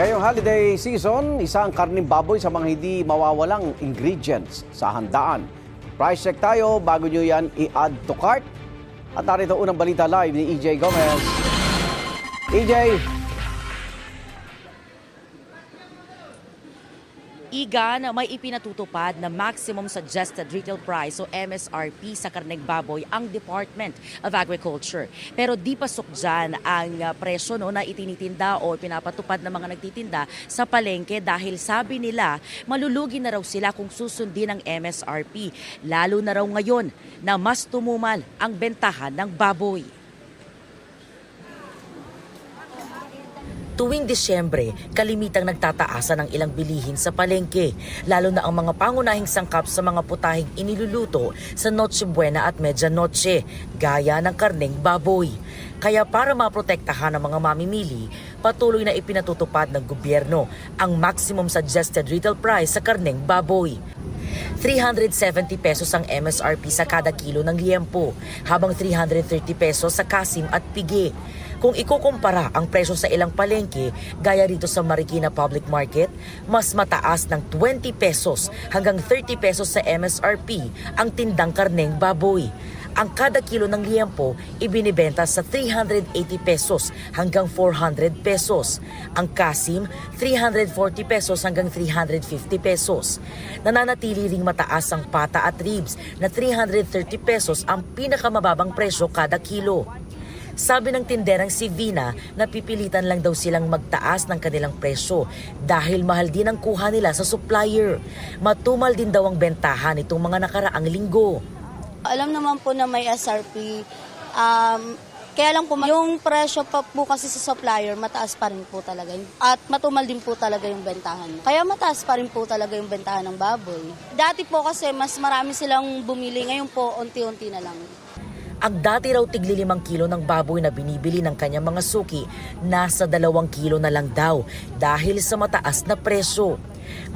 Ngayong holiday season, isang karning baboy sa mga hindi mawawalang ingredients sa handaan. Price check tayo bago nyo yan i-add to cart. At narito unang balita live ni EJ Gomez. EJ! Igan, may ipinatutupad na maximum suggested retail price o MSRP sa karneng baboy ang Department of Agriculture. Pero di pasok dyan ang presyo na itinitinda o pinapatupad ng mga nagtitinda sa palengke dahil sabi nila malulugi na raw sila kung susundin ang MSRP. Lalo na raw ngayon na mas tumumal ang bentahan ng baboy. Tuwing Disyembre, kalimitang nagtataasan ang ilang bilihin sa palengke, lalo na ang mga pangunahing sangkap sa mga putahing iniluluto sa Noche Buena at Medianoche, gaya ng karneng baboy. Kaya para maprotektahan ang mga mamimili, patuloy na ipinatutupad ng gobyerno ang maximum suggested retail price sa karneng baboy. 370 pesos ang MSRP sa kada kilo ng liempo, habang 330 pesos sa kasim at pigi. Kung ikukumpara ang presyo sa ilang palengke, gaya rito sa Marikina Public Market, mas mataas ng 20 pesos hanggang 30 pesos sa MSRP ang tindang karneng baboy. Ang kada kilo ng liempo ibinibenta sa 380 pesos hanggang 400 pesos. Ang kasim, 340 pesos hanggang 350 pesos. Nananatili ring mataas ang pata at ribs na 330 pesos ang pinakamababang presyo kada kilo. Sabi ng tinderang si Vina, napipilitan lang daw silang magtaas ng kanilang presyo dahil mahal din ang kuha nila sa supplier. Matumal din daw ang bentahan nitong mga nakaraang linggo. Alam naman po na may SRP, kaya lang po yung presyo pa po kasi sa supplier, mataas pa rin po talaga. At matumal din po talaga yung bentahan. Kaya mataas pa rin po talaga yung bentahan ng baboy. Dati po kasi mas marami silang bumili, ngayon po unti-unti na lang. Ang dati raw tigli 5 kilo ng baboy na binibili ng kanyang mga suki, nasa 2 kilo na lang daw dahil sa mataas na presyo.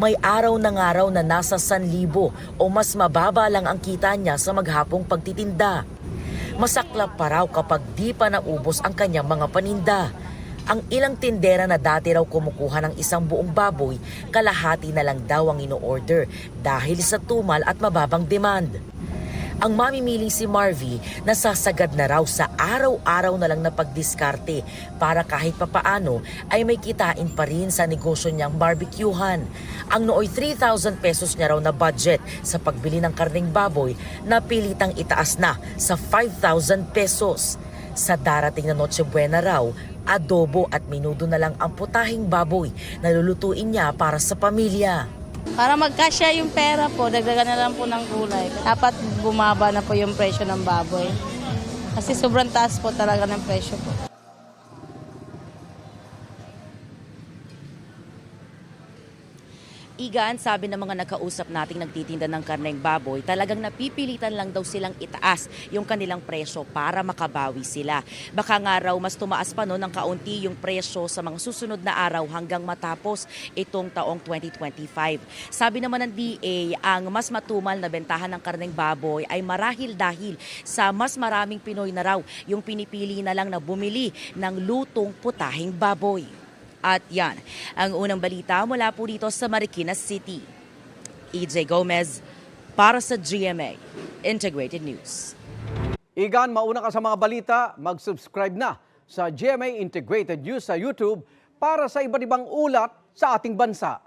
May araw ng araw na nasa 1,000 o mas mababa lang ang kita niya sa maghapong pagtitinda. Masaklap pa raw kapag di pa naubos ang kanyang mga paninda. Ang ilang tindera na dati raw kumukuha ng isang buong baboy, kalahati na lang daw ang ino-order dahil sa tumal at mababang demand. Ang mamimili si Marvy nasasagad na raw sa araw-araw na lang na pagdiskarte para kahit papaano ay may kitain pa rin sa negosyo niyang barbecuehan. Ang nooy 3,000 pesos niya raw na budget sa pagbili ng karneng baboy na pilitang itaas na sa 5,000 pesos. Sa darating na Noche Buena raw, adobo at menudo na lang ang putahing baboy na lulutuin niya para sa pamilya. Para magkasya yung pera po, dagdagan na lang po ng gulay. Dapat bumaba na po yung presyo ng baboy. Kasi sobrang taas po talaga ng presyo po. Igan, sabi ng mga nakausap nating nagtitinda ng karneng baboy, talagang napipilitan lang daw silang itaas yung kanilang presyo para makabawi sila. Baka nga raw mas tumaas pa ng kaunti yung presyo sa mga susunod na araw hanggang matapos itong taong 2025. Sabi naman ng DA, ang mas matumal na bentahan ng karneng baboy ay marahil dahil sa mas maraming Pinoy na raw yung pinipili na lang na bumili ng lutong putahing baboy. At yan, ang unang balita mula po dito sa Marikina City. EJ Gomez para sa GMA Integrated News. Igan, mauna ka sa mga balita, mag-subscribe na sa GMA Integrated News sa YouTube para sa iba't ibang ulat sa ating bansa.